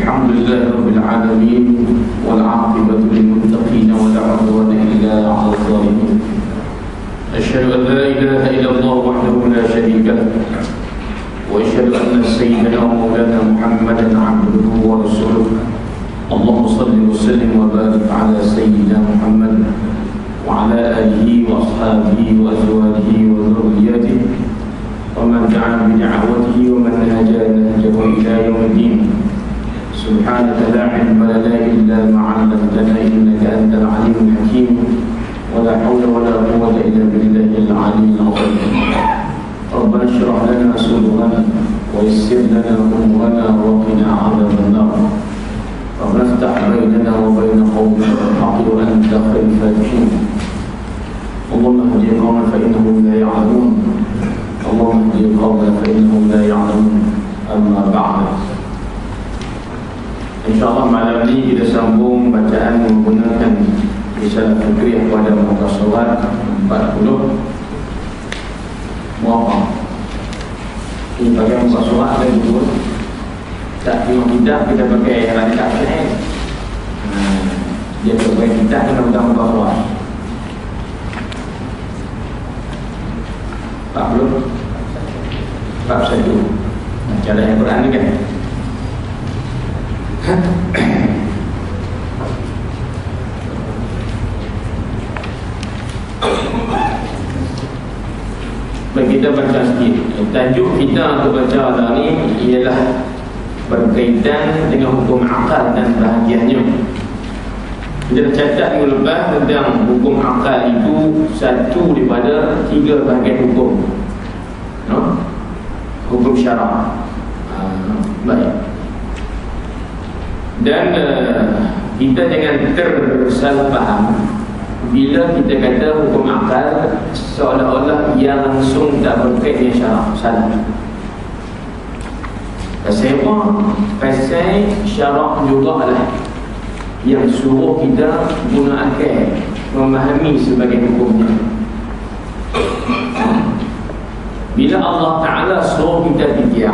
الحمد لله رب العالمين والعاقبة للمتقين ولا عدوان إلا على الظالمين. أشهد أن لا إله إلا الله وحده لا شريك له وأشهد أن سيدنا ومولانا محمدا عبده ورسوله. اللهم صل وسلم وبارك على سيدنا محمد وعلى آله وأصحابه وأزواجه وذريته ومن دعا بدعوته ومن نهج نهجه إلى يوم الدين. سبحانك لا علم لنا إلا ما علمتنا إنك أنت العليم الحكيم ولا حول ولا قوة إلا بالله العلي العظيم. ربنا اشرح لنا صدورنا ويسر لنا أمورنا وقنا عذاب النار. ربنا افتح بيننا وبين قومنا بالحق وأنت خير الفاتحين. اللهم اهد قوما فإنهم لا يعلمون. اللهم اهد قوما فإنهم لا يعلمون. أما بعد. InsyaAllah malam ini kita sambung bacaan menggunakan risalah fikriyah pada muka surat 40 muafah. Ini bagian muka surat dan dulu tak tidak kita pakai rangka lain. Dia pakai kita kena muka surat 40 bab 1. Cara yang Quran ni kan. Kita baca sikit. Tajuk kita untuk baca hari ini ialah berkaitan dengan hukum akal dan bahagiannya. Kita catat minggu lepas tentang hukum akal itu satu daripada 3 bahagian hukum, hukum syarak. Baik. Dan kita jangan tersalah faham bila kita kata hukum akal seolah-olah ia langsung tak berkait dengan syarak. Salah. Pasal apa? Pasal syarak juga lah yang suruh kita guna akal memahami sebagai hukumnya. Bila Allah Ta'ala suruh kita fikir,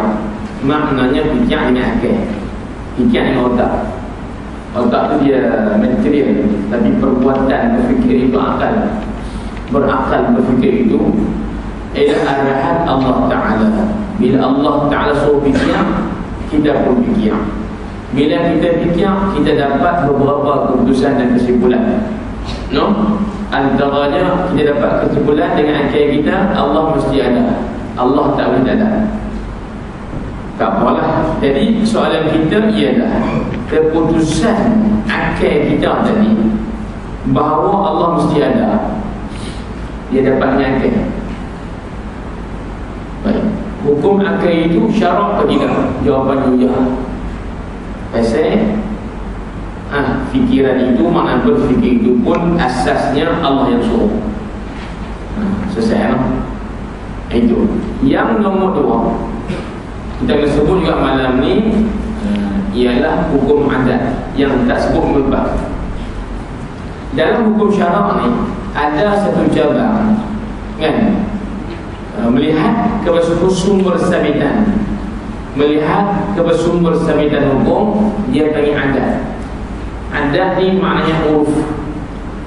maknanya fikir dengan akal, fikir dengan otak. Otak tu dia material, tapi perbuatan berfikir itu akal. Berakal berfikir itu ialah arahan Allah Ta'ala. Bila Allah Ta'ala suruh fikir, kita pun fikir. Bila kita fikir, kita dapat beberapa keputusan dan kesimpulan. Antaranya kita dapat kesimpulan dengan akal kita, Allah mesti ada, Allah tak boleh ada. Tak apalah. Jadi soalan kita ialah keputusan akal kita tadi bahawa Allah mesti ada, dia dapat akal. Baik. Hukum akal itu syarak atau tidak? Jawapannya ya. Pasal fikiran itu, makna berfikir itu pun asasnya Allah yang suruh. Selesai. Itu. Yang nombor 2 kita akan sebut juga malam ni ialah hukum adat yang tak sebut melepas. Dalam hukum syarak ni ada satu cabang kan, melihat kepada sumber sabitan. Melihat kepada sumber sabitan hukum, dia panggil adat. Adat ni maknanya uruf.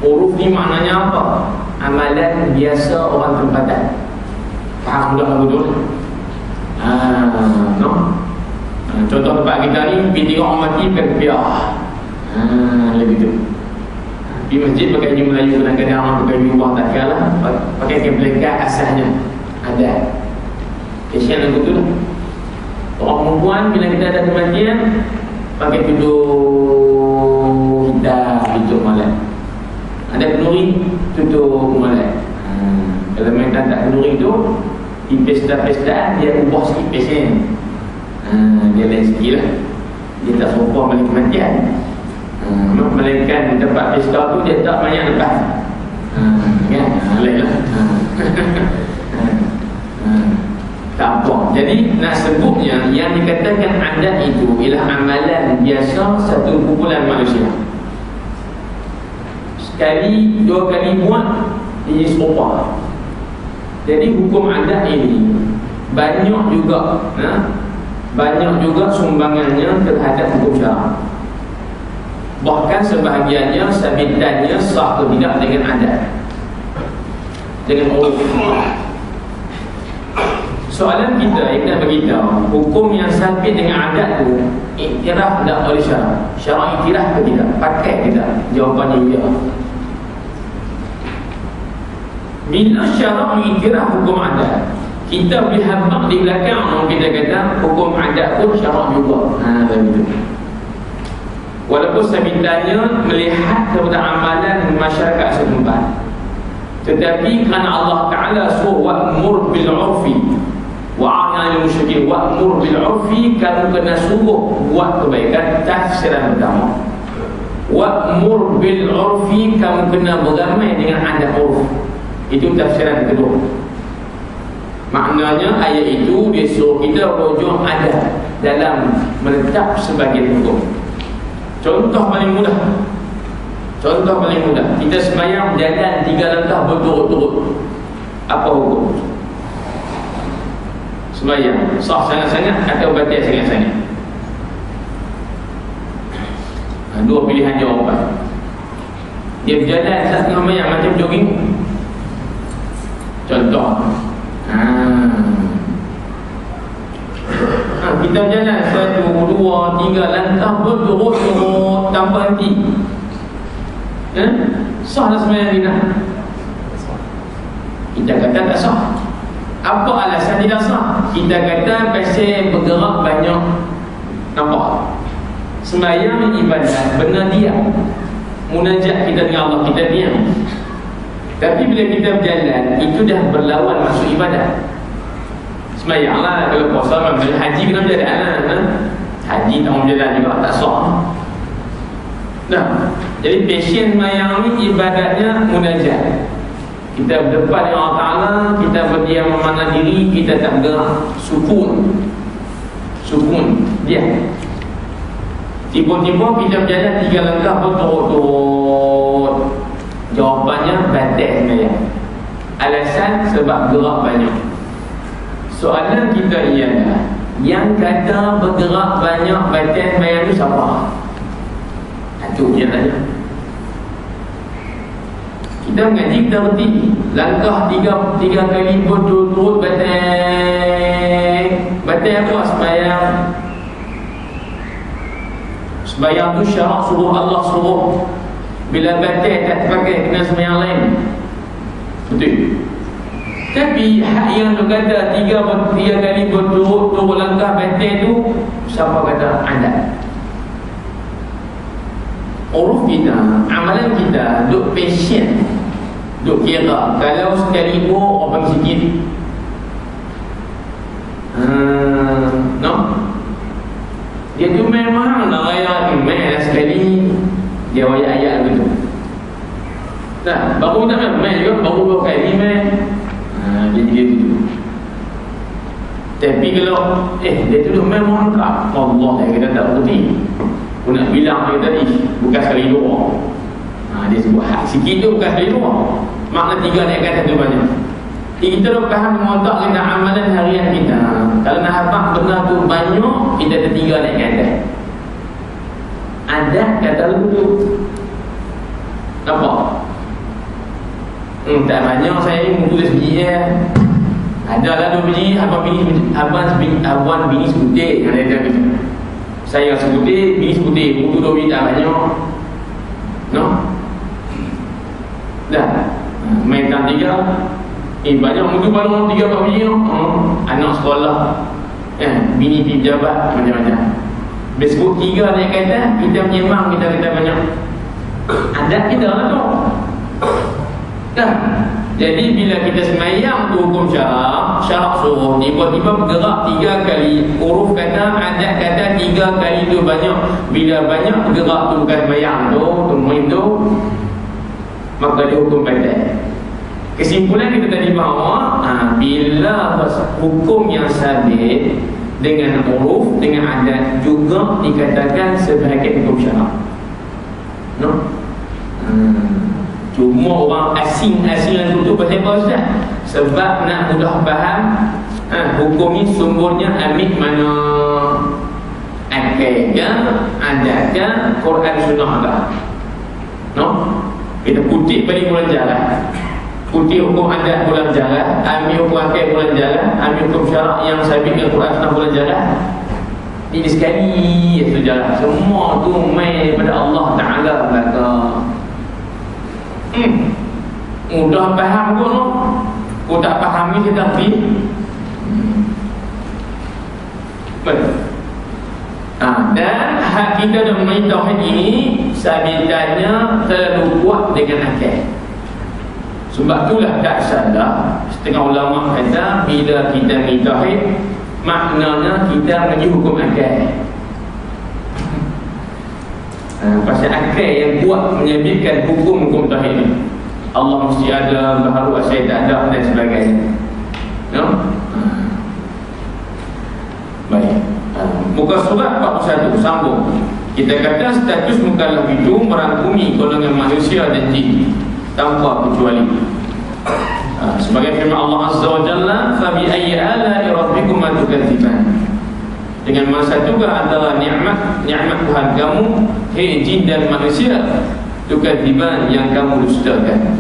Uruf ni maknanya apa? Amalan biasa orang tempatan. Faham dah betul? Contoh tempat kita ni, bila orang mati berpiah, lebih tu. Di masjid pakai baju Melayu, kadang-kadang orang pakai baju ubah tak kalah, pakai kain belekat asasnya ada. Kesian aku tu lah. Orang perempuan bila kita ada kematian pakai tutup hitam, tutup malam. Ada kenduri, tutup malam. Kalau main tak kenduri tu, di pesta-pesta dia ubah sikit pesen. Dia lain sikit lah. Dia tak serupa balik kematian. Melainkan tempat pesta tu dia tak banyak lepas. Kan? Lain lah. Tak apa. Jadi nak sebutnya yang dikatakan adat itu ialah amalan biasa satu kumpulan manusia. Sekali, 2 kali buat, dia serupa. Jadi hukum adat ini banyak juga banyak juga sumbangannya terhadap hukum syarak. Bahkan sebahagiannya sabitannya sah atau tidak dengan adat, dengan uruf. Soalan kita nak beritahu, hukum yang sabit dengan adat tu iktiraf tak oleh syarak? Syarak iktiraf ke tidak? Pakai tidak? Jawapannya ya. Bila syarak mengiktiraf hukum adat, kita boleh habaq di belakang kita kata hukum adat tu syarak juga. Begitu. Walaupun sabitannya melihat kepada amalan masyarakat setempat, tetapi kerana Allah Ta'ala suruh wa'mur bil'urfi wa'ana al-musyrikin, wa'mur bil'urfi, kamu kena suruh buat kebaikan. Tafsiran pertama, wa'mur bil'urfi, kamu kena beramai dengan adat uruf. Itu tafsiran kedua. Maknanya ayat itu dia suruh kita rujuk adat dalam menetap sebagai hukum. Contoh paling mudah, kita sembahyang jalan 3 langkah berturut-turut, apa hukum? Sembahyang sah sangat-sangat atau batal sangat-sangat? Dua pilihan jawapan. Dia berjalan satu sembahyang macam jogging. Contoh, kita jalan 1, 2, 3 langkah berturut-turut tanpa henti. Sah tak sembahyang kita? Kita kata tak sah. Apa alasan tidak sah? Kita kata pasal bergerak banyak. Nampak? Sembahyang ibadat benar diam. Munajat kita dengan Allah, kita diam. Tapi bila kita berjalan, itu dah berlawan masuk ibadat. Sembahyang lah, kalau puasa memang haji kena berjalan lah. Haji tak mau berjalan juga, tak sah. Nah, jadi passion sembahyang ni ibadatnya munajat. Kita berdepan dengan Allah Ta'ala, kita berdiam memandang diri, kita tak bergerak. Sukun, diam. Tiba-tiba kita berjalan 3 langkah berturut-turut. Jawapannya batal sembahyang. Alasan sebab gerak banyak. Soalan kita ialah, yang kata bergerak banyak batal sembahyang itu siapa? Itu dia tanya. Kita mengaji, kita berhenti langkah 3 kali berturut-turut batal. Batal apa sembahyang? Sembahyang tu syarak suruh Allah suruh. Bila batal tak terpakai, kena sembahyang lain. Betul. Tapi hak yang tu kata 3 kali berturut-turut langkah batal tu, siapa kata? Adat. Uruf kita, amalan kita, duk passion, duk kira. Kalau sekali orang bagi sikit, no, dia tu memang nak raya main sekali, dia raya ayat begitu. Nah, baru tak main juga, baru berapa kali main. Dia begitu. Tapi kalau dia tu memang tak, Allah yang kita tak berhenti. Aku nak bilang dia tadi, bukan sekali 2. Dia sebut hak sikit tu bukan sekali 2. Makna 3 naik kata tu banyak. Kita dah faham mengotak kena amalan harian kita. Kalau nak habaq benar tu banyak, kita ada 3 naik kata. Adat kata dulu. Nampak? Tak banyak saya ni tulis biji ya. Adalah 2 biji, abang bini sebutir. Ada gitu. Saya sebutir, bini sebutir, mutu 2 biji tak banyak. No? Dah. Mainkan 3. Banyak mutu baru 3-4 biji. Anak sekolah. Bini pergi pejabat macam-macam. Bila sebut 3 dia kata, kita menyemang, kita kata banyak. Adat kita lah tu. Nah, jadi bila kita sembahyang tu hukum syarak suruh, tiba-tiba bergerak 3 kali. Uruf kata, adat kata 3 kali tu banyak. Bila banyak bergerak tu bukan sembahyang tu, itu, maka dia hukum batal. Kesimpulan kita tadi bahawa bila hukum yang sabit dengan uruf, dengan adat juga dikatakan sebagai hukum syarak. No? Cuma orang asing-asing yang tu pasal apa Ustaz? Sebab nak mudah faham, hukum ni sumbernya ambil mana. akal kan, adakah Quran sunnah dah. No? Kita kutip balik bulan jalan. Kutip hukum adat bulan jalan, ambil hukum akal bulan jalan, ambil hukum syarak yang sabit dengan Quran sunnah bulan jalan. Ini sekali itu jalan. Semua tu main daripada Allah Ta'ala belaka. Mudah faham pun. Kau tak fahami tetapi dan hak kita dalam mengenai tauhid ini sabitannya terlalu kuat dengan akal. Sebab itulah tak salah setengah ulama kata bila kita mengenai tauhid maknanya kita mengenai hukum akal. Pasal akal yang kuat menyebabkan hukum-hukum tauhid. Allah mesti ada, baharu saya tak ada dan sebagainya. No? Baik. Muka surat 41 sambung. Kita kata status mukallaf itu merangkumi golongan manusia dan jin tanpa kecuali. Sebagai firman Allah Azza wa Jalla, "Fa bi ayyi ala'i rabbikuma tukadziban." Dengan mana satukah antara nikmat Tuhan kamu, hei jin dan manusia, tukadziban yang kamu dustakan.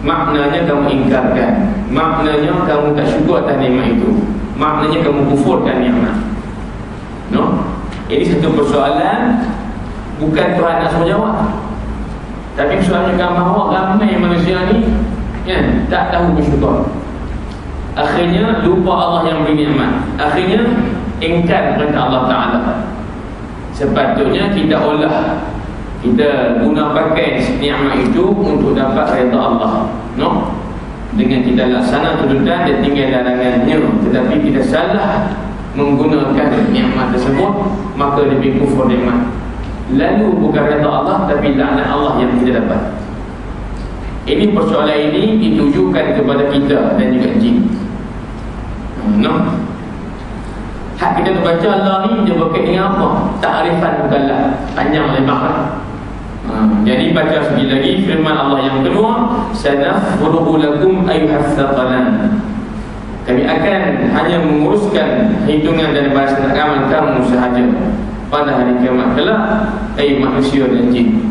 Maknanya kamu ingkarkan, maknanya kamu tak syukur atas nikmat itu, maknanya kamu kufurkan nikmat. No? Ini satu persoalan bukan Tuhan nak suruh jawab. Tapi soalnya bahawa ramai manusia ni kan, tak tahu bersyukur. Akhirnya lupa Allah yang beri nikmat. Akhirnya ingkar kepada Allah Ta'ala. Sepatutnya kita olah, kita guna pakai nikmat itu untuk dapat redha Allah. No? Dengan kita laksana tuntutan dan tinggal larangannya, tetapi kita salah menggunakan nikmat tersebut, maka lebih kufur nikmat. Lalu bukan redha Allah tapi laknat Allah yang kita dapat. Ini persoalan ini ditujukan kepada kita dan juga jin. No? Hak kita terbaca Allah ni dia berkait dengan apa? Ta'rifan mukallaf. Panjang lebar. Jadi baca sekali lagi firman Allah yang kedua, sanafruhu lakum ayyuhas thaqalan. Kami akan hanya menguruskan hitungan dan balasan amal kamu sahaja pada hari kiamat kelak, manusia dan jin.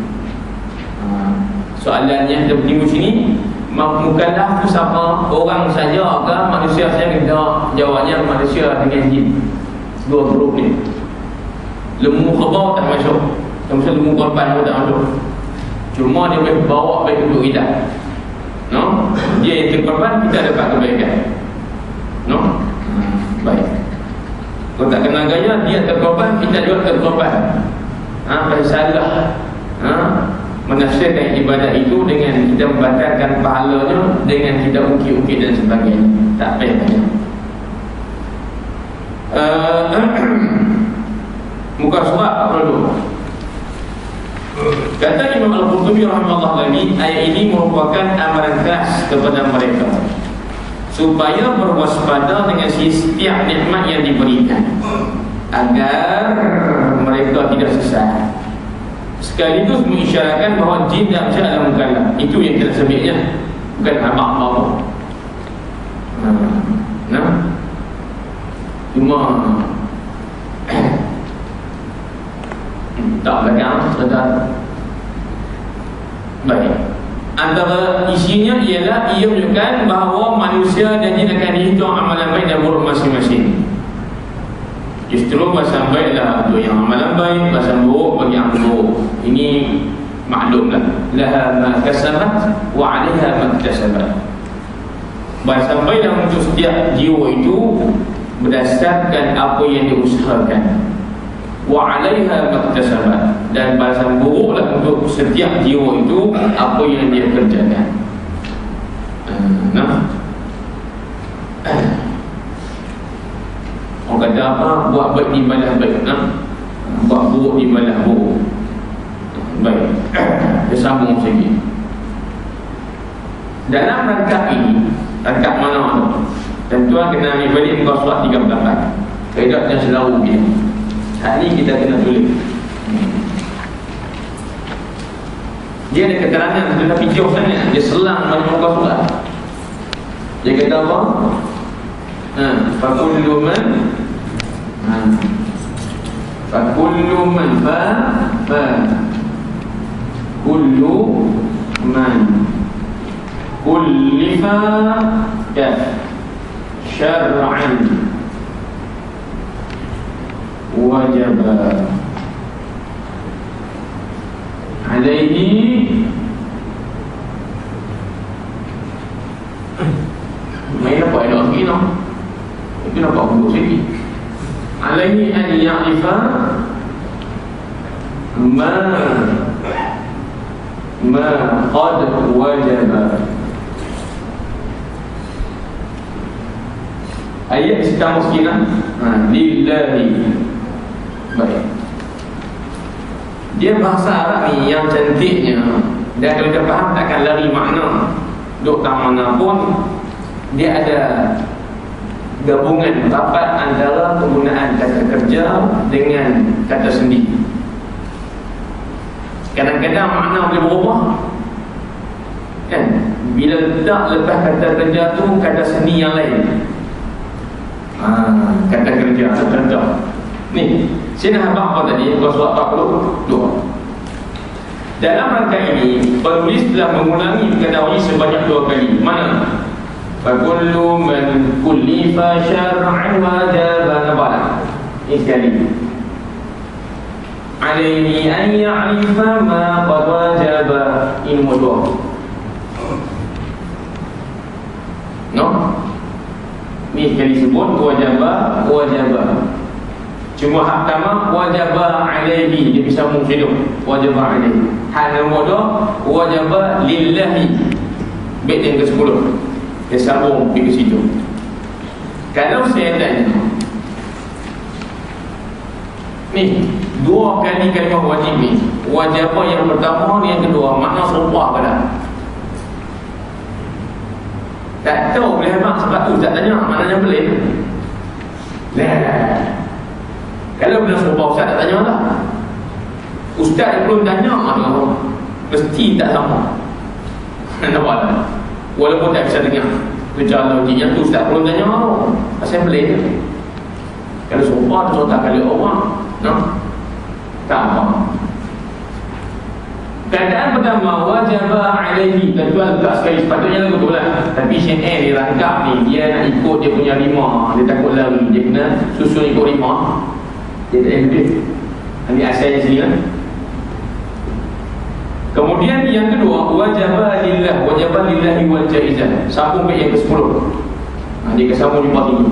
Soalannya ada timbul sini, mukallaf itu siapa? Orang saja ke manusia saja? Kita jawabnya manusia dengan jin. Dua grup ni. Lemu khabar tak masuk. Macam lemu korban pun tak masuk. Cuma dia boleh bawa baik untuk kita. No? Dia yang terkorban, kita dapat kebaikan. No? Baik. Kalau tak kena gaya, dia terkorban, kita juga terkorban. Pasal salah menafsirkan ibadat itu dengan kita membatalkan pahalanya, dengan kita ukir-ukir dan sebagainya. Tak payah banyak. Muka surat 42. Kata Imam Al-Qurtubi rahimahullah lagi, ayat ini merupakan amaran keras kepada mereka supaya berwaspada dengan setiap nikmat yang diberikan agar mereka tidak sesat. Sekaligus mengisyaratkan bahawa jin dan manusia adalah mukallaf. Itu yang kita sebutnya, bukan abang-abang. Cuma tak belakang sedar. Baik. Antara isinya ialah ia menunjukkan bahawa manusia dan jin akan dihitung amalan baik dan buruk masing-masing. Justru bahasa baiklah untuk yang amalan baik, bahasa buruk bagi yang buruk. Ini maklumlah. Laha ma kasabat wa 'alaiha ma iktasabat. Bahasa baiklah untuk setiap jiwa itu berdasarkan apa yang diusahakan. Wa 'alaiha maktasabat, dan balasan buruklah untuk setiap jiwa itu apa yang dia kerjakan. Orang kata apa? Buat baik dibalas baik, buat buruk dibalas buruk. Baik. Kita sambung sikit. Dalam rangkap ini, rangkap mana tu? Tuan kena ambil balik muka surat 38. Kaedah yang selalu dia. Hal ini kita kena tulis. Dia ada keterangan tetapi jauh sangat. Dia selang bagi muka surat. Dia kata apa? Fakullu man Fakullu man kullu man kullifa syar'an wajaba alaihi main apa elok sikit no? Itu nampak buruk sikit. Alaihi an ya'rifa ma qad wajaba. Ayat sekarang sikit lah. Lillahi. Baik. Dia bahasa Arab ni yang cantiknya, dan kalau dia faham takkan lari makna. Duk tak mana pun dia ada gabungan rapat antara penggunaan kata kerja dengan kata sendi. Kadang-kadang makna boleh berubah, kan? Bila tak lepas kata kerja tu kata sendi yang lain. Kata kerja contoh. Ni, saya nak habaq apa tadi? Surat 42. Dalam rangka ini, penulis telah mengulangi perkataan ini sebanyak 2 kali. Mana? Fakullu man kullifa syar'an wajaba nabala. Ini sekali. Alaihi an ya'rifa ma qad wajaba. Ini nombor 2. No? Ini sekali sebut wajaba. Cuma hak pertama wajaba alaihi, dia bisa menghidup wajaba alaihi. Hak nombor 2 wajaba lillahi. Bait yang ke-10 dia sambung pergi ke situ. Kalau saya tanya ni 2 kali kalimah wajib ni, wajaba yang pertama ni, yang kedua, makna serupa ke tak? Tak tahu boleh habaq sebab tu tak tanya, maknanya boleh. Kalau benda serupa ustaz tak tanya lah. Ustaz belum tanya mesti tak sama. Nampak tak? Walaupun tak bisa dengar bicara logik yang tu ustaz belum tanya asal boleh. Kalau serupa tu tak kali orang tak apa. Keadaan pertama wajaba alaihi, kecuali tak sekali sepatutnya lagu tu lah. Tapi CNN dia rangkap ni, dia nak ikut dia punya 5, dia takut lari, dia kena susun ikut 5. Dia tak lebih ambil asalnya sini lah. Kemudian yang kedua wajaba lillah, wajaba lillahi wal jaizah. Sambung ke yang ke-10. Dia kesambung di bawah ini.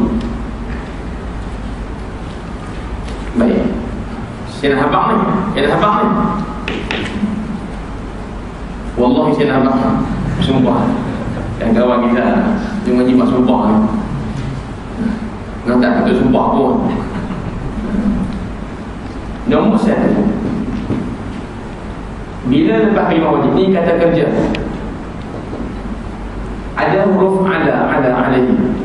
Baik, saya nak habaq ni. Wallahi saya nak habaq. Sumpah. Dan kawan kita dia menyimak sumpah ni. Tak patut sumpah pun. Nombor 1, bila lepas kalimah wajib ni kata kerja, ada huruf alaihi,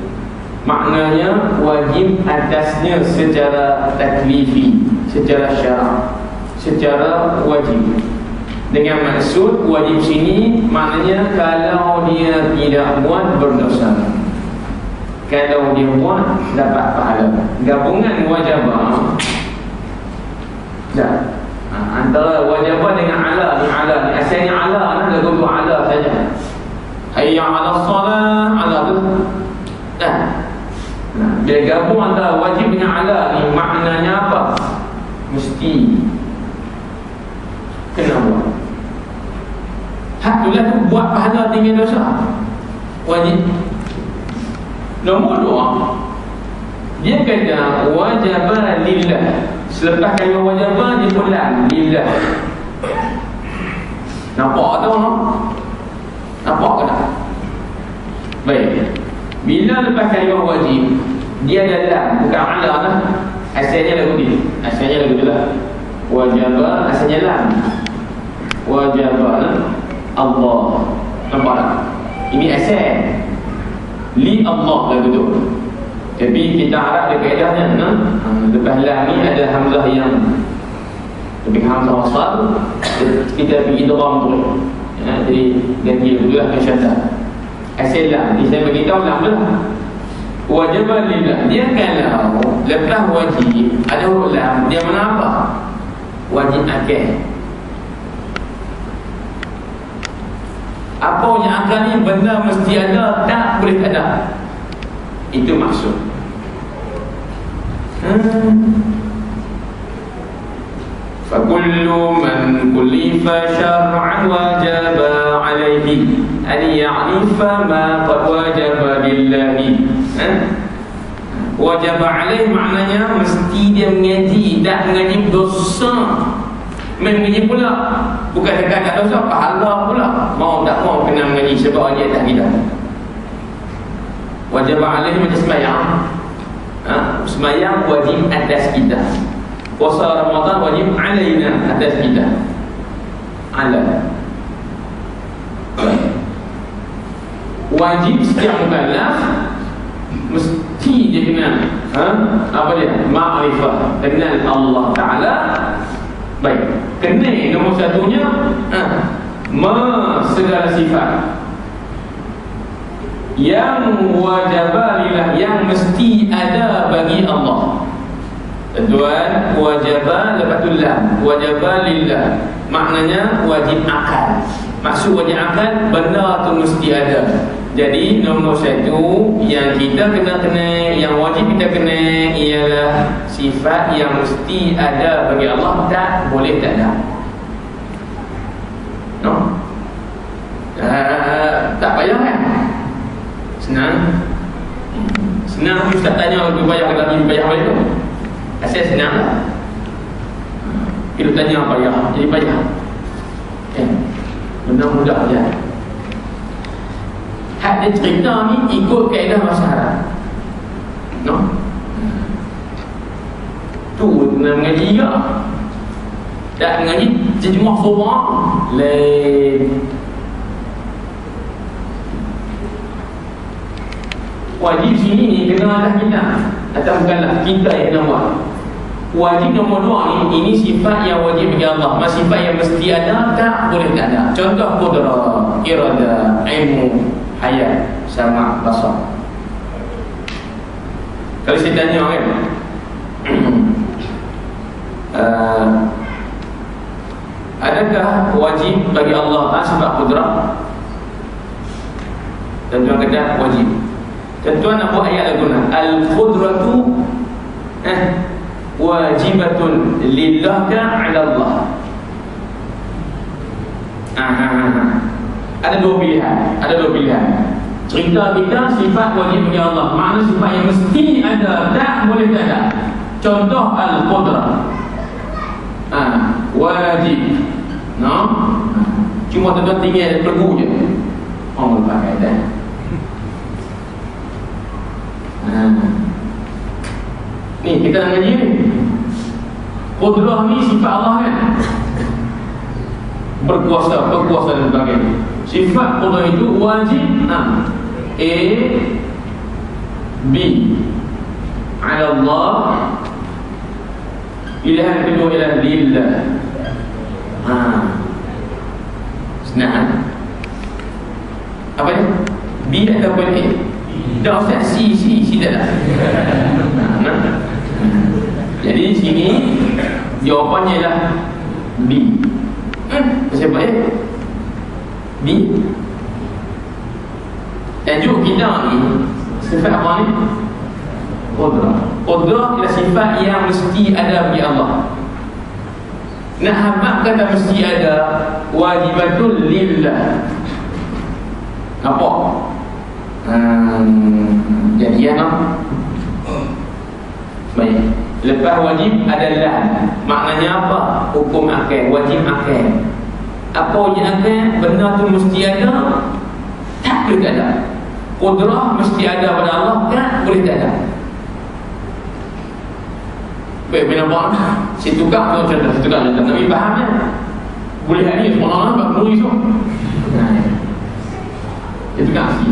maknanya wajib atasnya secara taklifi, secara syarak, secara wajib. Dengan maksud wajib sini maknanya kalau dia tidak buat berdosa, kalau dia buat dapat pahala. Gabungan wajabah dah. Antara wajibah dengan ala ni asalnya ala lagu tu ala saja. Hayya 'ala shalah, ala tu. Bila gabung antara wajib dengan ala ni maknanya apa? Mesti kena buat. Hak tu lah tu buat pahala tinggal dosa. Wajib. Nombor 2, dia kata wajibah lillah. Selepas kalimah wajibah dia pulang lillah. Nampak tak? Nampak ke tak? Baik. Bila lepas kalimah wajib dia ada lam, bukan ala lah. Asalnya lagu ni. Asalnya lagu tu lah. Wajibah asalnya lam. Wajibah Allah. Nampak tak? Ini asal. Li Allah lagu tu. Tapi kita harap dia kaedahnya lepas lam ni ada hamzah yang lebih hamzah wasal, kita pergi idgham tu. Jadi ganti dulu lah syaddah. Asal lam ni saya beritahu lam lah. Wajibah lillah. Dia kalau lepas wajib ada huruf lam, dia mana apa? wajib akal. Apa yang akal ni benda mesti ada, tak boleh tak ada. Itu maksud. فَكُلُّ مَنْ كُلِّفَ شَرْعًا وَجَبَ عَلَيْهِ أَنْ يَعْرِفَ مَا قَدْ وَجَبَ لِلَّهِ. Wajib alaih maknanya mesti dia mengaji. Tak mengaji dosa, mengaji pula. Bukan dekat tak dosa, pahala pula. Mau tak mau kena mengaji sebab dia tak kita. Wajib alaih macam sembahyang. Sembahyang wajib atas kita. Puasa Ramadan wajib alaina, atas kita. Ala. Wajib setiap mukallaf mesti dia kenal apa dia? Ma'rifah, kenal Allah Ta'ala. Baik, kenal nombor satunya segala sifat yang wajibah, yang mesti ada bagi Allah. Tuan, wajibah lepas tu lam, wajibah lillah. Maknanya wajib akal. Maksud wajib akal, benda tu mesti ada. Jadi nombor satu yang kita kena, yang wajib kita kena ialah sifat yang mesti ada bagi Allah, tak boleh tak ada. No? Tak payah kan? Senang. Senang. Ustaz tanya lebih payah ke tak lebih payah boleh tu? Asal senang lah. Kita tanya payah, jadi payah. Benda mudah je. Hak dia cerita ni ikut kaedah bahasa Arab. No? Tu nak mengaji ke? Tak mengaji terjemah semua lain. Wajib sini ni kena atas kita. Atau bukanlah kita yang kena buat. Wajib nombor dua ni, ini sifat yang wajib bagi Allah. Sifat yang mesti ada, tak boleh tak ada. Contoh qudrah, irada, ilmu, hayat, sama, basar. Kalau saya tanya kan, adakah wajib bagi Allah sifat qudrah? Tentuan kata wajib. Tentuan apa ayat lagu nak? Al-qudratu wajibatun lillahka ala Allah. Ada dua pilihan. Cerita kita sifat wajib bagi Allah, makna sifat yang mesti ada, tak boleh tak ada. Contoh al-qudrah, wajib. No? Cuma tuan-tuan tinggal pelgu je. Allah pakai dah. Ni kita nak ngaji ni. Qudrah ni sifat Allah kan? Berkuasa dan sebagainya. Sifat qudrah itu wajib A, B ala Allah. Pilihan kedua ialah lillah. Senang. Apa ni? B ataupun A? Tak usah C dah lah. Jadi sini jawapannya ialah B. Siapa ya? B. Tajuk kita ni sifat apa ni? Qudrah. Qudrah ialah sifat yang mesti ada bagi Allah. Nak habaq kata mesti ada, wajibatul lillah. Apa? Jadian baik. Lepas wajib adalah maknanya apa? Hukum akal, wajib akal. Apa wajib akal? Benda tu mesti ada, tak boleh tak ada. Qudrah mesti ada pada Allah, tak boleh tak ada. Baik, bila buat si tukar tu contoh, si tukar Nabi fahamnya. Boleh hari semua orang tak menulis tu. Itu kan si.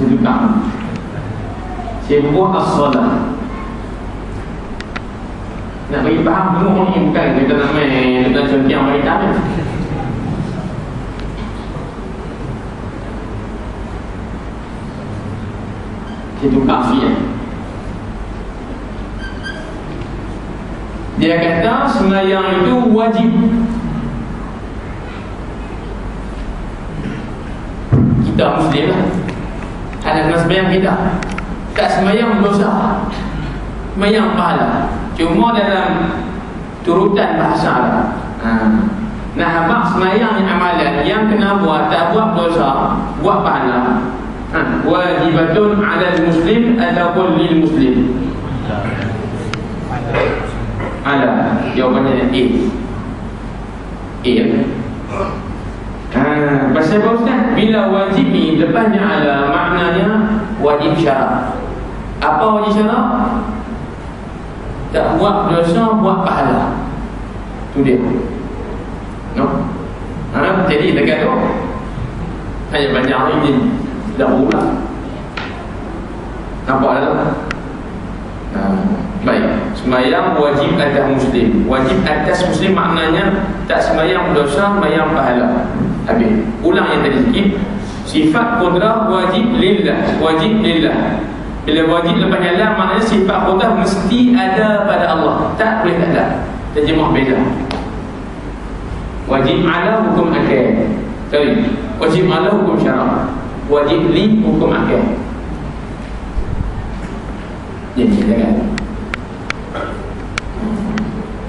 Itu kan. Sebuah as-salat. Nak bagi faham semua ni bukan kita nak main dengan contoh yang bagi tahu. Itu kafir. Dia kata sembahyang itu wajib. Kita Muslim lah, ada kena sembahyang kita. Tak sembahyang dosa, sembahyang pahala. Cuma dalam turutan bahasa Arab. Nah, habaq sembahyang yang amalan yang kena buat, tak buat dosa, buat pahala. Wajibatun 'alal muslim ataupun lil muslim. Ala, jawapannya A. Pasal apa Ustaz? Bila wajib ni depannya ala, maknanya wajib syarak. Apa wajib syarak? Tak buat dosa, buat pahala. Tu dia. No? Jadi dekat tu hanya banyak ini dah ulang. Nampak tak? Baik, sembahyang wajib atas muslim. Wajib atas muslim maknanya tak sembahyang dosa, sembahyang pahala. Habis. Ulang yang tadi sikit. Sifat qudrah wajib lillah. Wajib lillah. Bila wajib lepas Allah, maknanya sifat qudrah mesti ada pada Allah. Tak boleh tak ada. Terjemah beza. Wajib ala hukum akal. Sorry. Wajib ala hukum syarak. Wajib li hukum akal. Jadi jangan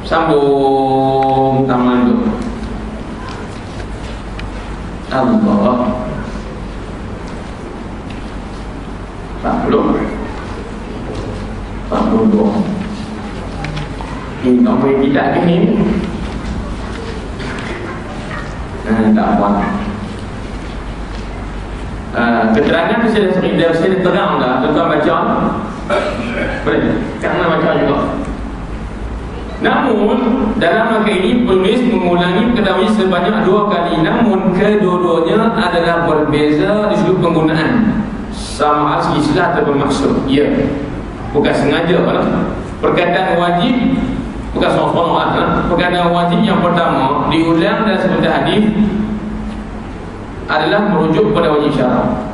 sambung tangan tu. Allah 42. Ini nombor kita ni. Tak buat. Keterangan saya terang dah. Tuan baca. Boleh. Jangan baca juga. Namun dalam maka ini penulis mengulangi ketahui sebanyak 2 kali. Namun kedua-duanya adalah berbeza di sudut penggunaan. Sama asli istilah atau bermaksud. Ya, bukan sengaja kan? Perkataan wajib bukan seorang-seorang kan? Perkataan wajib yang pertama diulang dalam sebuah hadis adalah merujuk pada wajib syarak,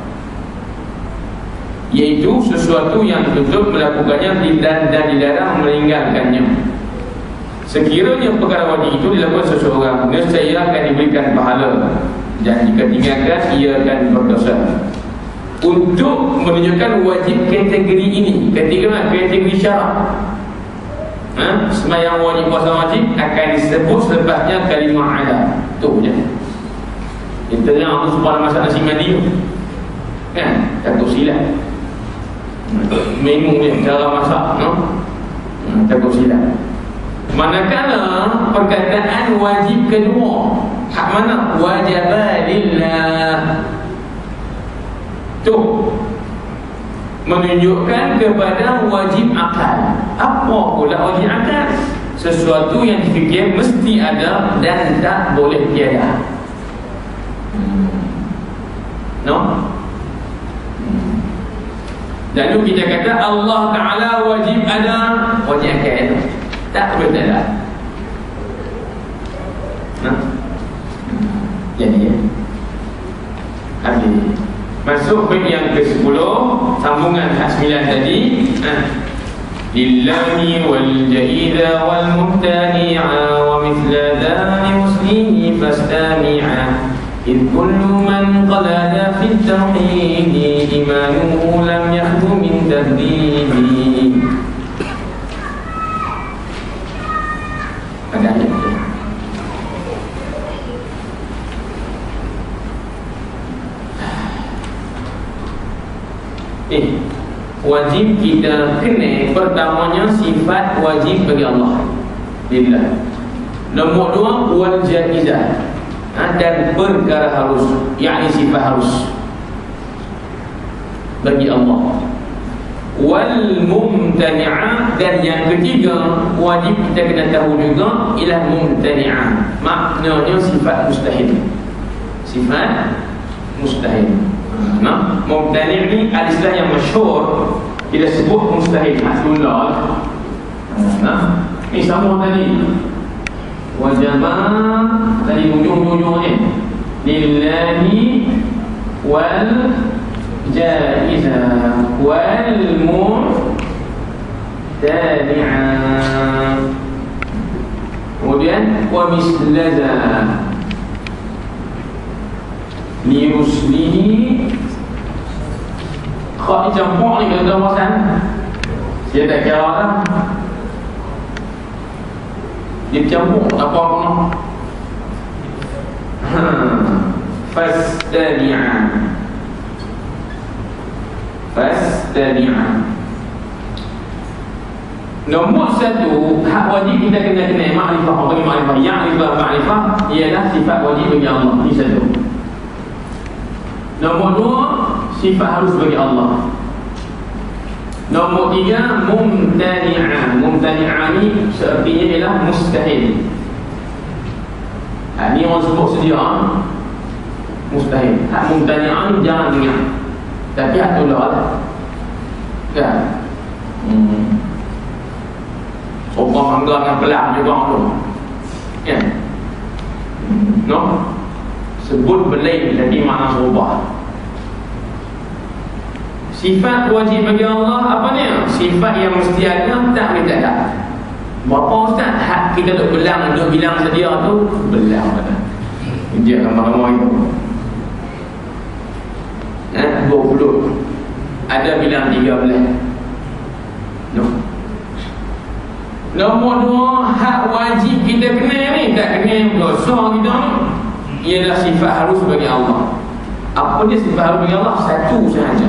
iaitu sesuatu yang dituntut melakukannya dan dilarang meninggalkannya. Sekiranya perkara wajib itu dilakukan seseorang, nescaya akan diberikan pahala, dan jika tinggalkan ia akan berdosa. Untuk menunjukkan wajib kategori ini, kategori syarak, sembahyang wajib, puasa wajib akan disebut selepasnya kalimah ala. Itu je. Kita dengar tu supaya masak nasi mandi kan, takut silap. Menu dia cara masak, takut silap. Manakala perkataan wajib kedua, hak mana? Wajaba lillah. Tu menunjukkan kepada wajib akal. Apa pula wajib akal? Sesuatu yang difikir mesti ada dan tak boleh tiada. No? Lalu kita kata Allah Ta'ala wajib ada, wajib akal. Tak boleh tak ada. Jadi habis. Masuk bait yang ke-10, sambungan hak 9 tadi. Lillahi wal jaida wal muhtani'a wa mithla dhani muslihi fastami'a. إذ كل من قلد في التوحيد إيمانه لم يخلو من تهديد. Ada ayat tu. Wajib kita kena pertamanya sifat wajib bagi Allah lillah. Nombor 2 wal jaizah, dan perkara harus, yakni sifat harus bagi Allah. Wal mumtani'ah, dan yang ketiga wajib kita kena tahu juga ialah mumtani'ah, maknanya sifat mustahil. Sifat mustahil. Mumtani' ni istilah yang masyhur, kita sebut mustahil aslullah. Ni sama tadi wajibah tadi ujung-ujung ni lillahi wal jaizah wal mutani'ah. kemudian wa mislaza liyuslihi. Kau dicampur ni kalau tuan-tuan, saya tak kira lah. Dia campur apa-apa. Fastami'an. Nombor satu, hak wajib kita kena kenal ma'rifah. Apa bagi ma'rifah? Ma'rifah ialah sifat wajib bagi Allah. Ini satu. Nombor dua, sifat harus bagi Allah. Nombor tiga, mumtani'ah. Mumtani'ah ni seartinya ialah mustahil. Ini orang sebut sedia mustahil. Hak mumtani'ah ni jangan dengar, tapi hak tolak lah kan. Sopa mangga dengan pelang juga tu kan. No, sebut belai jadi makna sopa. Sifat wajib bagi Allah apa ni? Sifat yang mesti ada, tak boleh tak ada. Berapa ustaz? Hak kita duk belang, duk bilang sedia tu belang pada. Dia ramai-ramai itu 20. Ada bilang 13. No. Nombor dua, hak wajib kita kenal ni, tak kenal dosa kita ni, ialah sifat harus bagi Allah. Apa dia sifat harus bagi Allah? Satu sahaja,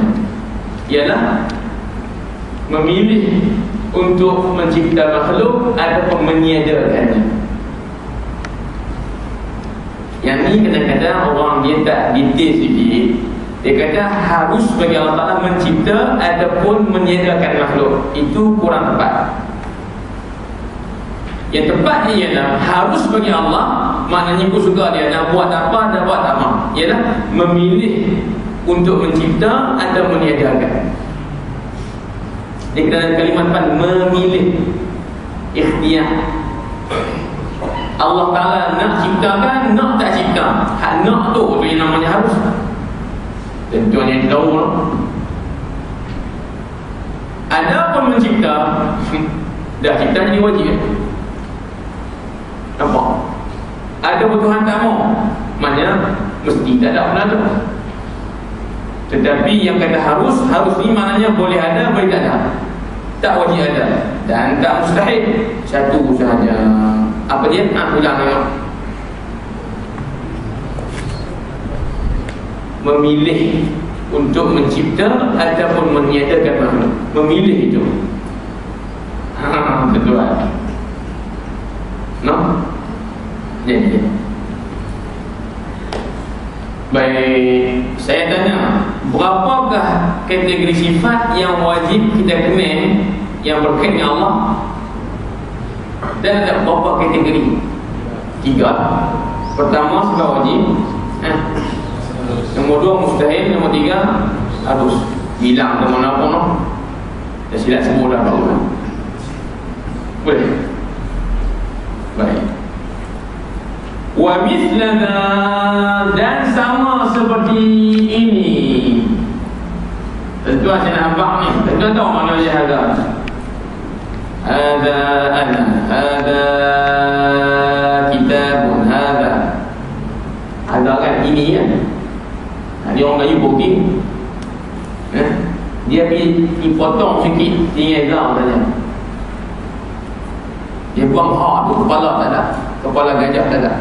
ialah memilih untuk mencipta makhluk ataupun meniadakannya. Yang ni kadang-kadang orang dia tak detail sikit. Dia kata harus bagi Allah Ta'ala mencipta ataupun meniadakan makhluk. Itu kurang tepat. Yang tepat ialah harus bagi Allah, maknanya ikut suka dia nak buat apa, nak buat apa, ialah memilih untuk mencipta atau meniadakan. Dia kata kalimat depan, memilih, ikhtiar. Allah Ta'ala nak ciptakan, nak tak cipta. Hak nak tu yang namanya harus. Tentu yang tahu lah. Ada pun mencipta, dah cipta jadi wajib. Nampak? Ada Tuhan tak mau, maknanya mesti tak ada pun ada. Tetapi yang kata harus ni maknanya boleh ada, boleh tak ada. Tak wajib ada dan tak mustahil. Satu sahaja. Apa dia? Aku bilang tengok. Memilih untuk mencipta ataupun meniadakan makhluk. Memilih itu. Betul. No? Jadi baik, saya tanya, berapakah kategori sifat yang wajib kita kenal yang berkaitan dengan Allah? Dan ada berapa kategori? 3. Pertama sifat wajib, nombor 2 mustahil, nombor 3 harus. Bilang ke mana pun dah silap sebut dah baru. Boleh? Baik. Wa mithlana, dan sama seperti ini. Tentu saya nak nampak ni. Tentu tahu mana dia ada. Ada ana, ada kitabun, ada. Ada kan ini ya. Dia orang Melayu booking. Dia pergi potong sikit tinggal zam saja. Dia buang ha tu, kepala tak ada. Kepala gajah tak ada.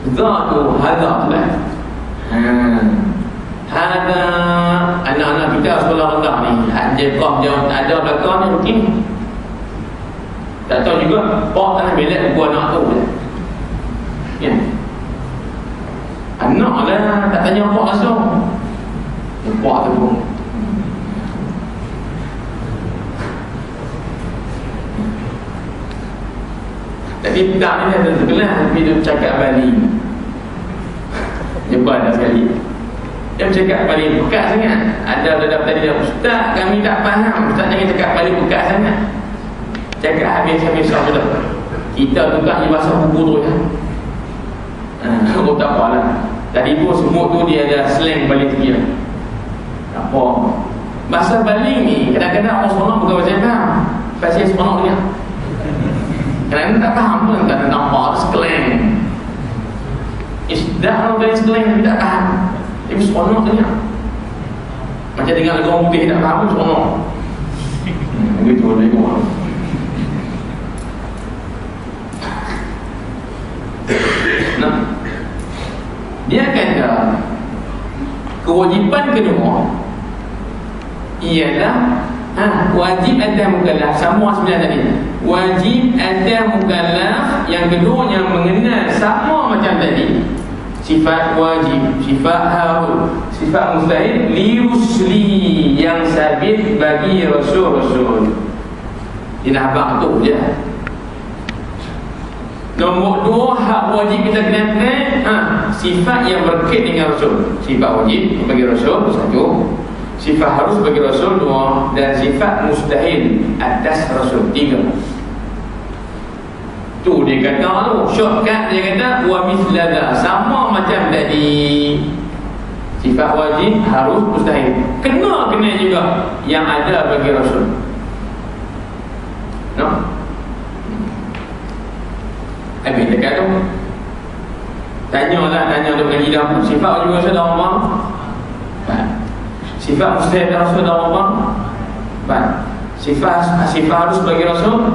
Zatu hadha lah. Hadha anak-anak kita sekolah rendah ni, jekah jauh tak ada belakang ni mungkin. Tak tahu juga pak tanah belak buat anak tu je. Ya. Anak lah tak tanya pak asal. Pak tu pun. Tapi tak ni ada terkelah, tapi dia cakap Bali. Jumpa dah sekali. Dia cakap Bali pekat sangat. Ada tadi dia, ustaz kami tak faham. Ustaz jangan cakap Bali pekat sangat. Cakap habis-habis sudah. Kita tukar di bahasa buku tu ya. Oh tak apalah. Tadi pun semua tu dia ada slang Bali sikit. Tak apa. Bahasa Bali ni kadang-kadang orang seronok bukan bahasa faham. Bahasa seronok dia. Kerana tak faham pun tak nampak sekalian. Dah orang kalian sekalian tapi tak faham. Tapi seronok tanya. Macam dengar lagu orang putih tak faham pun seronok. Begitu dia kata. Nah, dia kata kewajipan kedua ialah wajib atas mukallaf. Sama sebenarnya tadi. Wajib atas mukallaf yang kedua yang mengenal sama macam tadi. Sifat wajib, sifat harus, sifat mustahil liusli yang sabit bagi rasul-rasul. Ini abang tu je. Nombor 2, hak wajib kita kena sifat yang berkait dengan rasul. Sifat wajib bagi rasul 1, sifat harus bagi rasul 2, dan sifat mustahil atas rasul 3. Tu dia kata tu shortcut, dia kata wa mithlada, sama macam tadi. Sifat wajib, harus, mustahil kena juga yang ada bagi rasul. No? Habis dekat tu tanya untuk ngaji dah. Sifat wajib rasul dah apa? Sifat mustahil rasul dah apa? Sifat harus bagi rasul.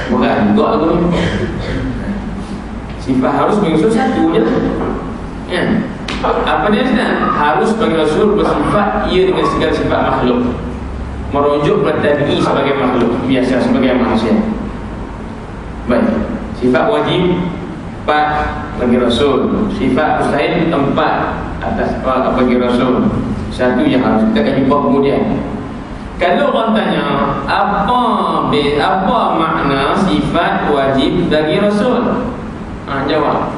Bukan juga tu. Sifat harus bagi rasul satu je. Ya. Apa dia sebenarnya? Harus bagi rasul bersifat ia dengan segala sifat makhluk, merujuk pada tabi'i sebagai makhluk biasa, sebagai manusia. Baik. Sifat wajib 4 bagi rasul, sifat mustahil 4 atas bagi rasul. Satu yang harus kita akan jumpa kemudian. Kalau orang tanya apa makna sifat wajib bagi rasul, jawab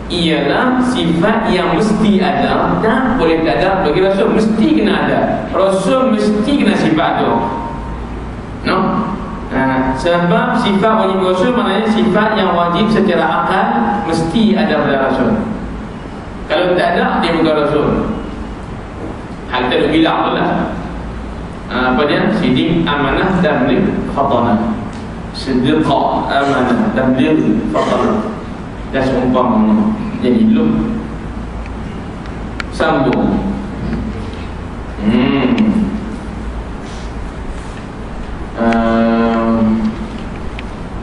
ialah sifat yang mesti ada dan boleh tak ada bagi rasul. Mesti kena ada. Rasul mesti kena sifat tu. No? Sebab sifat wajib rasul maknanya sifat yang wajib secara akal mesti ada pada rasul. Kalau tak ada, dia bukan rasul. Hal kita bilang tu lah. Apa dia? Sidik, amanah, tabligh, khatanah. Siddiq, amanah, tabligh, khatanah. Dan seumpamanya. Jadi lu sambung.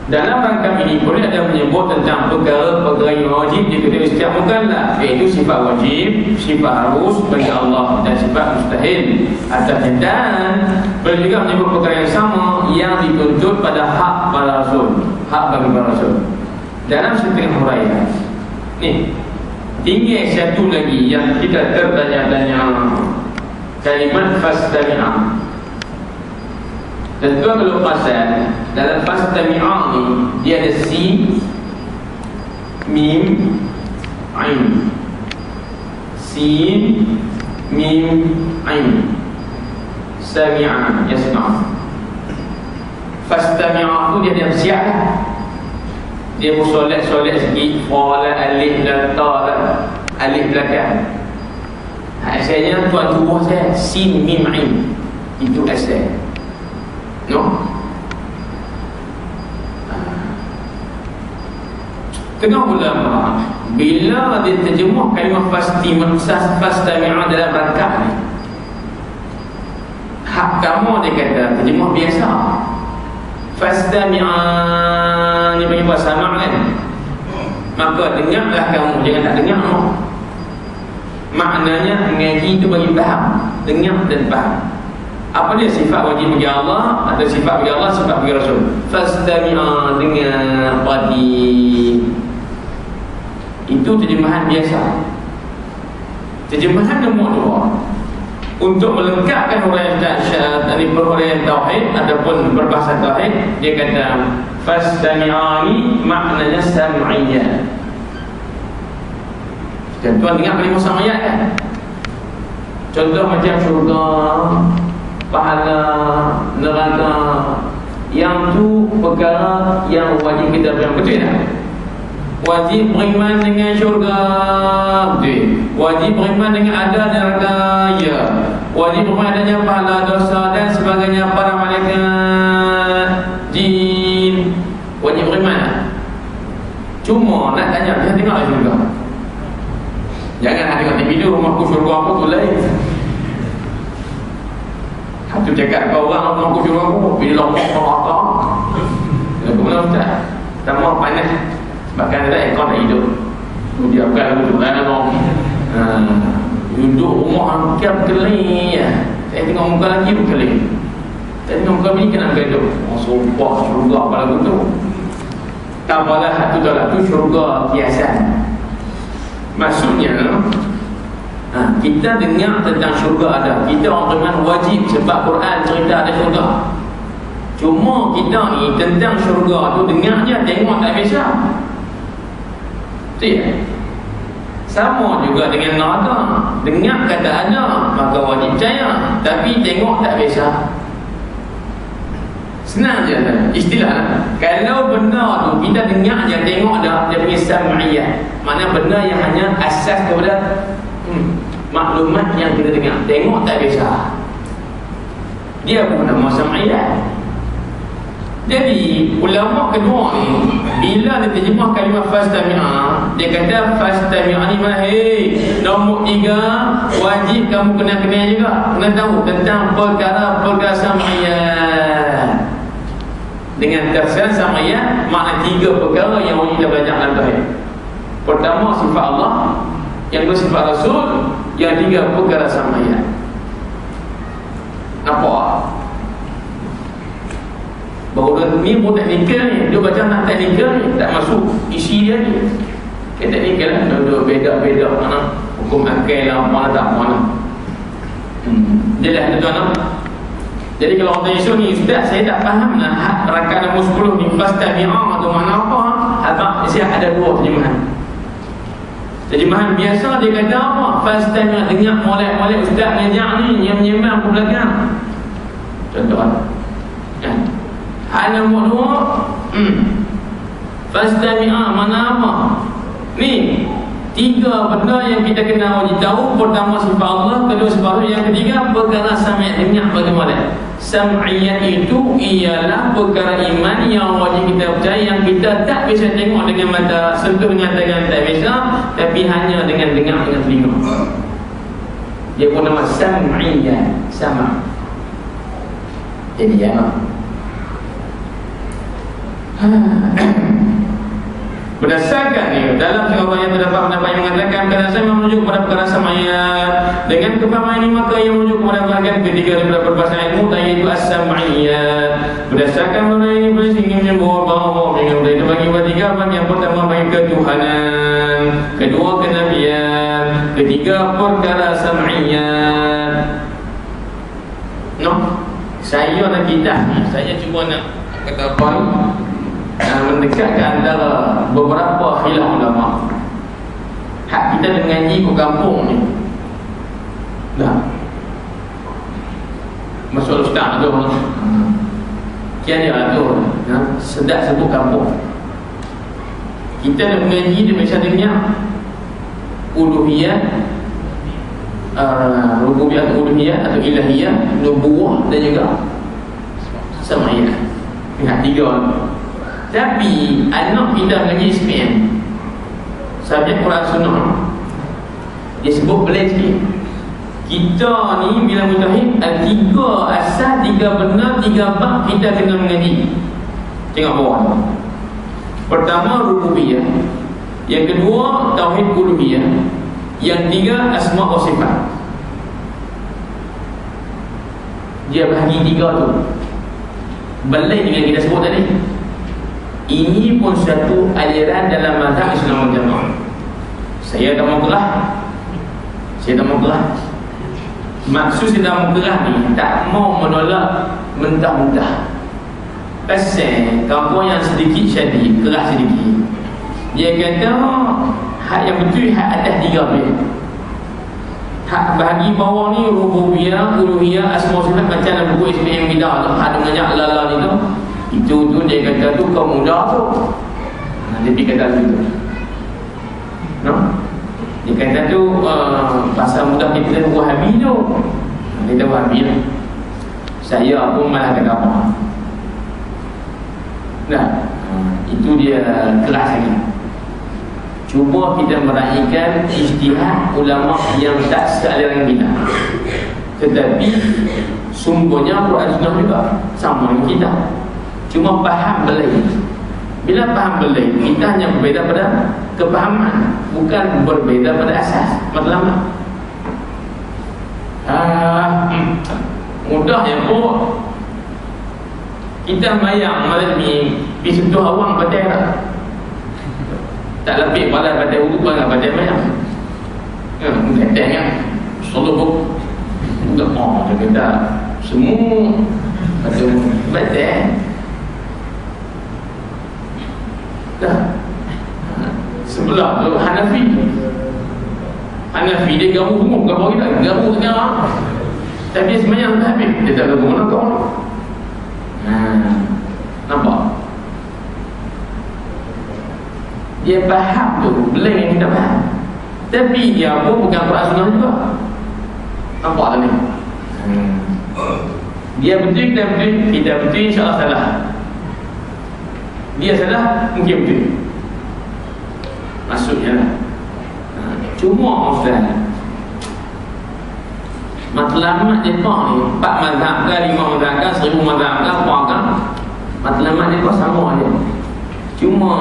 Dalam rangka ini boleh ada menyebut tentang perkara-perkara yang wajib diketahui setiap mukallaf, iaitu sifat wajib, sifat harus bagi Allah, dan sifat mustahil atasnya. Dan boleh juga menyebut perkara yang sama yang dituntut pada hak para rasul, hak bagi para rasul. Dalam setengah huraian ni tinggal satu lagi yang kita tertanya-tanya, kalimat fastami'a. Dan kalau pasal dalam fastami'a ni dia ada sin, mim, ain. Sin, mim, ain. Sami'a, yasma'. Fastami'a tu dia ada siap. Dia bersolek sikit. Qala alif dan ta lah. Alif belakang. Asalnya tuan tubuh saya sin mim ain. Itu asal. No? Tengah ulama bila dia terjemah kalimah fastami'a dalam rangka ni, hak kamu dia kata terjemah biasa. Fastami'a ni bagi bahasa sama' kan. Maka dengarlah kamu, jangan tak dengar no. Maknanya ngaji tu bagi faham, dengar dan faham. Apa dia? Sifat wajib bagi Allah, ada sifat bagi Allah, sifat bagi Rasul. Fastami'a, dengar, padi. Itu terjemahan biasa. Terjemahan nombor 2 untuk melengkapkan huraian dahsyat dari perhuraian tauhid ataupun berbahasa tauhid, dia kata fastami'ani maknanya sam'iyya. Dan tuan dengar kalimah sam'iyya kan? Contoh macam syurga, pahala, neraka, yang tu perkara yang wajib kita beriman, betul tak? Wajib beriman dengan syurga, betul. Wajib beriman dengan ada neraka, ya. Wajib adanya pahala dosa dan sebagainya para malaikat, jin. Wajib beriman. Cuma nak tanya, dia tengok juga. Jangan tengok di video rumahku syurga aku tu lain. Satu cakap kau orang rumahku syurga aku, bila lompok kau apa? Aku bilang tak, tak mau panas. Bahkan ada ekor nak hidup. Dia bukan aku tu lah orang. Duduk rumah kiam keling ya. Saya tengok muka lagi berkeling. Saya tengok muka ni kena hidup. Oh sumpah syurga apa lagu tu. Tak apalah satu dah tu syurga kiasan. Maksudnya kita dengar tentang syurga ada. Kita orang beriman wajib sebab Quran cerita ada syurga. Cuma kita ni tentang syurga tu dengar je, tengok tak biasa. Betul. Sama juga dengan neraka. Dengar kata ada, maka wajib percaya. Tapi tengok tak biasa. Senang je istilah. Kalau benda tu kita dengar je, tengok dah, dia punya sam'iyah. Maknanya benda yang hanya asas kepada maklumat yang kita dengar. Tengok tak biasa. Dia pun nama sam'iyah. Jadi ulama kedua ni bila dia terjemah kalimah fastami'a, dia kata fastami'a ni mana? Hei, nombor 3 wajib kamu kena kenal juga, kena tahu tentang perkara-perkara sam'iyah. Dengan tersirat sam'iyah makna 3 perkara yang wajib kita belajar dalam tauhid. Pertama sifat Allah, yang kedua sifat Rasul, yang 3 perkara sam'iyah. Nampak? Baru ni pun teknikal ni. Dia baca nak teknikal ni, tak masuk isi dia ni. Teknikal lah, duduk beda-beda mana hukum akal lah, mana tak mana. Dia dah tuan-tuan. Jadi kalau orang tanya isu ni, Ustaz saya tak faham lah rakaat nombor 10 ni fastami'a atau mana apa. Abang saya ada 2 terjemahan. Terjemahan biasa dia kata apa? Fastami'a, dengar molek-molek Ustaz ngajak ni, yang menyembang aku belakang. Contoh kan? Hal nombor 2 fastami'a mana apa? Ni 3 benda yang kita kena wajib tahu. Pertama sifat Allah, kedua sifat Allah, yang ketiga perkara sam'iyah, dengar bagaimana. Sam'iyah itu ialah perkara iman yang wajib kita percaya, yang kita tak bisa tengok dengan mata, sentuh dengan tangan tak bisa, tapi hanya dengan dengar dengan telinga. Dia pun nama sam'iyah, sama. Jadi ya. Berdasarkan ni dalam jawapan yang terdapat pendapat yang mengatakan kerana saya menunjuk kepada perkara sam'iyah. Dengan kefahaman ini maka yang menunjuk kepada perkara ketiga daripada perbahasan ilmu, iaitu as-sam'iyah. Berdasarkan benda ini boleh ingin menyebut bahawa dengan benda itu bagi tiga bagi yang pertama bagi ketuhanan, kedua kenabian, ketiga perkara sam'iyah. No, saya nak kitab ni, saya cuba nak kata apa mendekatkan antara beberapa khilaf ulama. Hak kita dengan ngaji ke kampung ni dah masuk ustaz tu kian dia tu sedap sebut kampung. Kita nak mengaji dia biasa dengar uluhiyah, rububiyah, uluhiyah atau ilahiyah, nubuwah dan juga sam'iyah. Ingat 3. Tapi anak kita mengaji SPM, subjek Quran Sunnah, dia sebut pelik sikit. Kita ni bila mutahid, 3 asas, 3 benda, 3 bab kita kena mengaji. Tengok bawah. Pertama rububiyah, yang kedua tauhid uluhiyah, yang 3 asma wa sifat. Dia bahagi 3 tu. Belai dengan kita sebut tadi. Ini pun satu aliran dalam mazhab Islam Jamaah. Saya tak mau kelah. Maksud saya tak mau kelah ni, tak mau menolak mentah-mentah. Pasal kampung yang sedikit syadi, keras sedikit. Dia kata hak yang betul hak atas 3 ni. Hak bahagi bawah ni rububiyah, uluhiyah, asma wa sifat, macam dalam buku SPM kita tu, ada banyak lala ni tu. Itu dia kata tu kau muda tu. Dia pergi kata tu. No? Dia kata tu pasal mudah kita Wahabi tu. Kita Wahabi lah. Saya pun malah kata apa. Nah, itu dia kelas lagi. Cuba kita meraihkan ijtihad ulama yang tak sealiran kita, tetapi sumbernya Quran Sunnah juga sama dengan kita, cuma faham belain. Bila faham belain, kita hanya berbeza pada kepahaman, bukan berbeza pada asas matlamat. Mudah ya bu. Kita mayang malam ni pergi sentuh awang batai tak? Tak lebih pada batai urut pada batai mayang. Batai kan? Selalu enggak mau dia kata semua batai. Dah. Sebelah tu Hanafi dia gamu semua, gamu kita, gamu sekarang. Tapi semayang tak habis, dia tak gamu nak kau. Nampak? Dia faham tu, blank yang kita faham. Tapi dia pun bukan Quran Sunnah juga. Nampak tak ni? Dia betul, kita betul, kita betul, insyaAllah salah. Dia salah, mungkin betul. Maksudnya lah. Cuma Ustaz, matlamat mereka ni 4 mazhab ke 5 mazhab ke 1000 mazhab ke apa ke, matlamat mereka sama je. Cuma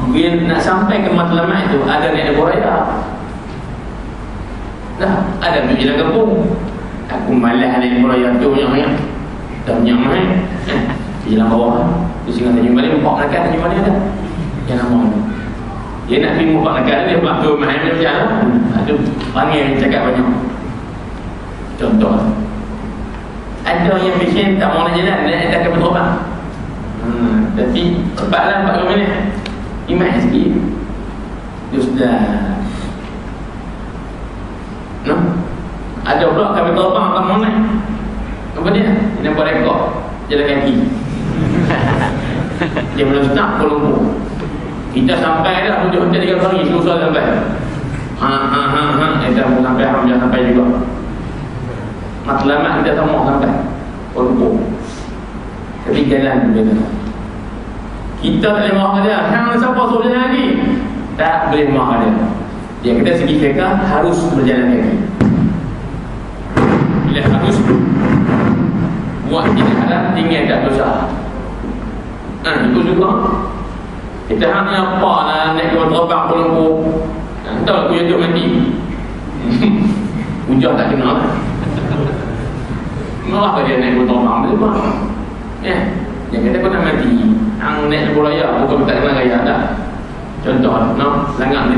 bila nak sampai ke matlamat itu ada naik beraya. Dah ada tu jalan kampung. Aku malas naik beraya tu yang dah punya mai. Jalan bawah. Di sini tanya balik empat nakal di mana ada? Jangan mau. Dia nak pergi empat nakal dia buat tu mai macam aduh, panggil cakap banyak. Contoh, ada yang pasien tak mau nak jalan, dia akan berobat. Tapi cepatlah 40 minit, imat sikit. Dia sudah. No? Ada pula kami terbang tak mau naik. Apa dia? Dia buat rekod jalan kaki. Dia belum start Kuala Lumpur. Kita sampai dah 7 hotel 3 hari susah sampai. Kita mau sampai Alhamdulillah sampai juga. Matlamat kita tak mau sampai Kuala Lumpur. Tapi jalan beza. Kita tak boleh marah dia. Hang siapa suruh jalan lagi? Tak boleh marah dia. Dia kata segi fiqh harus berjalan kaki. Bila harus buat tidak halal, tinggal tak dosa. Itu juga. Kita hanya apa lah naik ke terbang Kuala Lumpur. Tahu aku yang duduk mati. Hujah tak kenal lah. Malah dia naik ke terbang dia pun. Ya, dia kata kau nak mati. Hang naik ke Boraya, bukan tak kenal gaya dah. Contoh, no, sangat